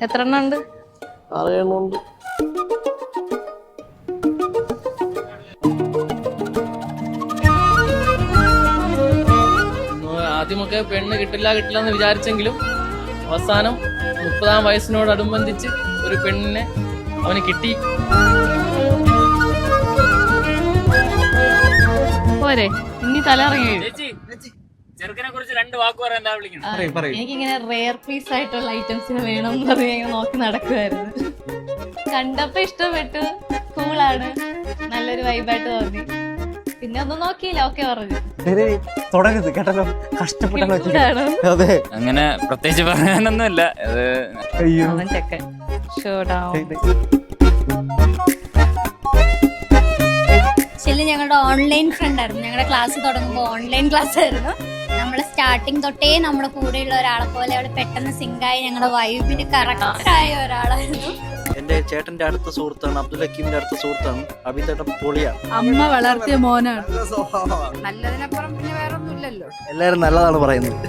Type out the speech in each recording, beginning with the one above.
എത്ര എണ്ണം ഉണ്ട്? 6 എണ്ണം ഉണ്ട്. ആദ്യമൊക്കെ പെണ്ണ് കിട്ടില്ല എന്ന് വിചാരിച്ചെങ്കിലും അവസാനം 30-ാം വയസ്സിനോടനുബന്ധിച്ച് ഒരു പെണ്ണിനെ അവന് കിട്ടി. പോരെ, ഇനി തലറങ്ങി. ചെറുക്കനെ കുറിച്ച് 2 വാക്ക് പറയാൻ എന്താ വിളിക്കുന്നത്? എനിക്കിങ്ങനെ റെയർ പീസ് ആയിട്ടുള്ള ഐറ്റംസിന് വേണം എന്ന് പറഞ്ഞ് നോക്കി നടക്കുമായിരുന്നു. കണ്ടപ്പോ ഇഷ്ടപ്പെട്ടു, കൂളാണ്, നല്ലൊരു വൈബായിട്ട് തോന്നി. പിന്നെ ഒന്നും നോക്കിയില്ല, ഓക്കെ പറഞ്ഞു. തുടങ്ങരുത് കേട്ടല്ലോ, കഷ്ടപ്പെട്ടാണ്. അതെ, അങ്ങനെ പ്രത്യേകിച്ച് പറയാനൊന്നുമില്ല. അവൻ ചെക്കൻ ശരി, ഞങ്ങളുടെ ഓൺലൈൻ ഫ്രണ്ട് ആയിരുന്നു. ഞങ്ങളുടെ ക്ലാസ് തുടങ്ങുമ്പോൾ ഓൺലൈൻ ക്ലാസ് ആയിരുന്നു. നമ്മൾ സ്റ്റാർട്ടിങ് തൊട്ടേ നമ്മുടെ കൂടെയുള്ള ഒരാളെ പോലെ അവള് പെട്ടെന്ന് സിങ്കായി ഞങ്ങളുടെ വൈബിന് കറക്റ്റായ ഒരാളായിരുന്നു. എന്റെ ചേട്ടന്റെ അടുത്ത സുഹൃത്താണ്, അബ്ദുൽ ഹക്കീമിന്റെ അടുത്ത സുഹൃത്താണ്. അഭിതേട്ടൻ പൊളിയാണ്. അമ്മ വളർത്തിയ മോനാണ്. നല്ലതിനപ്പുറം പിന്നെ വേറെ ഒന്നുമില്ലല്ലോ. എല്ലാരും നല്ലതാണ് പറയുന്നത്.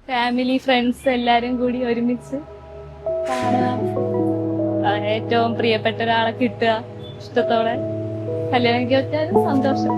ഫാമിലി ഫ്രണ്ട്സ് എല്ലാരും കൂടി ഒരുമിച്ച് കാണാം. ഏറ്റവും പ്രിയപ്പെട്ട ഒരാളെ കിട്ടുക, ഇഷ്ടത്തോടെ കല്യാണം കഴിച്ചാൽ സന്തോഷം.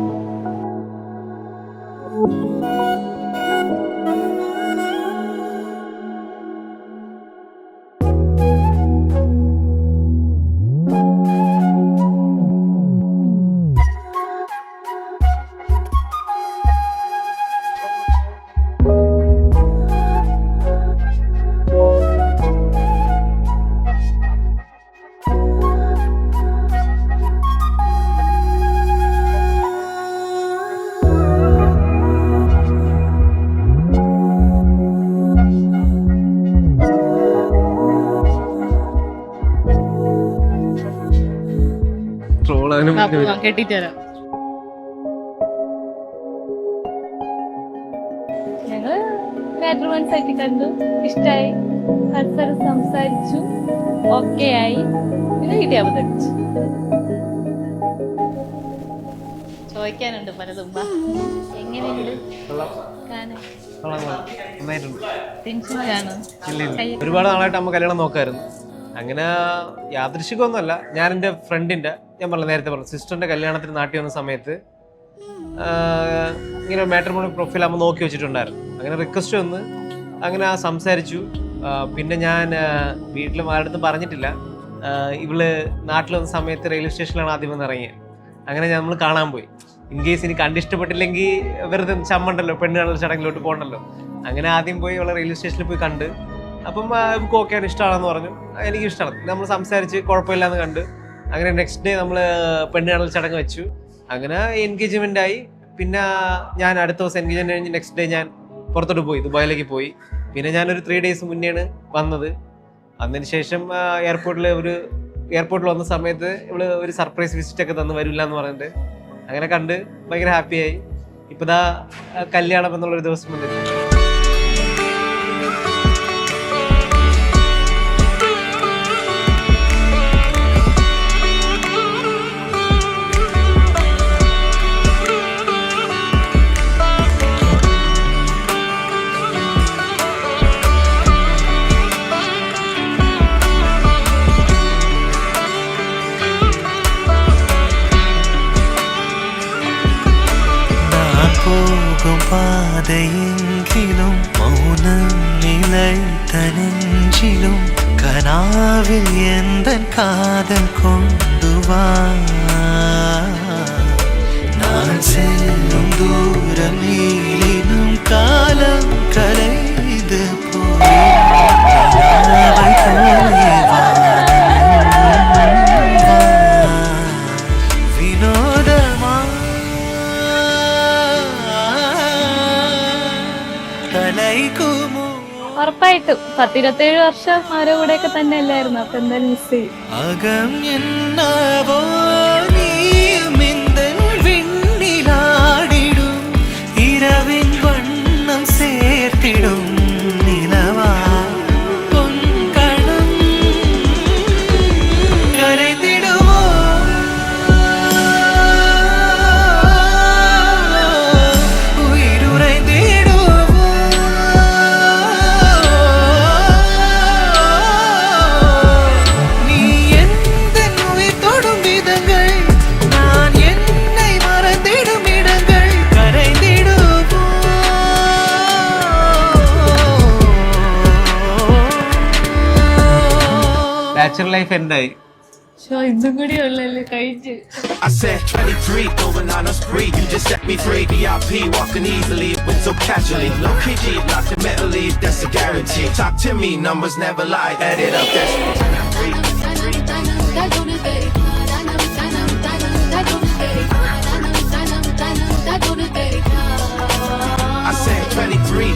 കെട്ടിത്തരാം. ഞങ്ങള് മാട്രിമോണി സൈറ്റിൽ കണ്ടു, ഇഷ്ടായി, പരസ്പരം സംസാരിച്ചു, ഓക്കെ ആയി. പിന്നെ കിട്ടിയാ തെളിച്ചു. ചോദിക്കാനുണ്ട് പലതും. എങ്ങനെയുണ്ട്? ഒരുപാട് നാളായിട്ട് അമ്മ കല്യാണം നോക്കായിരുന്നു. അങ്ങനെ യാദൃശികമൊന്നുമല്ല. ഞാൻ എൻ്റെ ഫ്രണ്ടിൻ്റെ, ഞാൻ നേരത്തെ പറഞ്ഞു, സിസ്റ്ററിൻ്റെ കല്യാണത്തിന് നാട്ടിൽ വന്ന സമയത്ത് ഇങ്ങനെ മാട്രിമോണി പ്രൊഫൈൽ അമ്മ നോക്കി വെച്ചിട്ടുണ്ടായിരുന്നു. അങ്ങനെ റിക്വസ്റ്റ് വന്ന് അങ്ങനെ സംസാരിച്ചു. പിന്നെ ഞാൻ വീട്ടിൽ ആരുടെ പറഞ്ഞിട്ടില്ല. ഇവള് നാട്ടിൽ വന്ന സമയത്ത് റെയിൽവേ സ്റ്റേഷനിലാണ് ആദ്യം വന്ന് ഇറങ്ങിയത്. അങ്ങനെ നമ്മൾ കാണാൻ പോയി. ഇൻ കേസ് എനിക്ക് കണ്ടിഷ്ടപ്പെട്ടില്ലെങ്കിൽ വെറുതെ ചമ്മണ്ടല്ലോ, പെണ്ണ് കാണൽ ചടങ്ങിലോട്ട് പോകണ്ടല്ലോ. അങ്ങനെ ആദ്യം പോയി അവളെ റെയിൽവേ സ്റ്റേഷനിൽ പോയി കണ്ട്. അപ്പം നമുക്ക് ഓക്കെയാണ്, ഇഷ്ടമാണെന്ന് പറഞ്ഞു. എനിക്ക് ഇഷ്ടമാണ്. നമ്മൾ സംസാരിച്ച് കുഴപ്പമില്ലാന്ന് കണ്ട്. അങ്ങനെ നെക്സ്റ്റ് ഡേ നമ്മൾ പെണ്ണ് കാണൽ ചടങ്ങ് വെച്ചു. അങ്ങനെ എൻഗേജ്മെൻ്റ് ആയി. പിന്നെ ഞാൻ അടുത്ത ദിവസം എൻഗേജ്മെന്റ് കഴിഞ്ഞ് നെക്സ്റ്റ് ഡേ ഞാൻ പുറത്തോട്ട് പോയി, ദുബായിലേക്ക് പോയി. പിന്നെ ഞാനൊരു 3 days മുന്നെയാണ് വന്നത്. അതിന് ശേഷം എയർപോർട്ടിൽ വന്ന സമയത്ത് ഇവള് ഒരു സർപ്രൈസ് വിസിറ്റ് ഒക്കെ തന്ന് വരില്ല എന്ന് പറഞ്ഞിട്ട് അങ്ങനെ കണ്ട് ഭയങ്കര ഹാപ്പിയായി. ഇപ്പതാ കല്യാണം എന്നുള്ളൊരു ദിവസം മുന്നിൽ. പാതയെങ്കിലും മൗനം നിലൈത്തനെഞ്ചിലും കനാവിൽ എന്തൻ കാതൽ കൊണ്ടുവാ. ഞാൻ ചെല്ലും ദൂരം നീലിനും കാലം കലൈത് പോയി. ഉറപ്പായിട്ടും 10-27 വർഷം അവരുടെ കൂടെയൊക്കെ തന്നെ അല്ലായിരുന്നു. അപ്പൊ എന്തായാലും മിസ് ചെയ്യും. അകം എന്നവോ നീമിന്തൻ വിണ്ണിലാടിടും ഇരവിൻ വണ്ണം ചേർത്തിടും ബാച്ചലർ ലൈഫ് എന്തായി? ഇതും കൂടി ഉള്ളല്ലേ കഴിച്ച്. I said 23, going on a spree. You just set me free. VIP, walking easily, but so casually. Low key, locked in mentally, that's a guarantee. Talk to me, numbers never lie. Add it up, that's I said 23.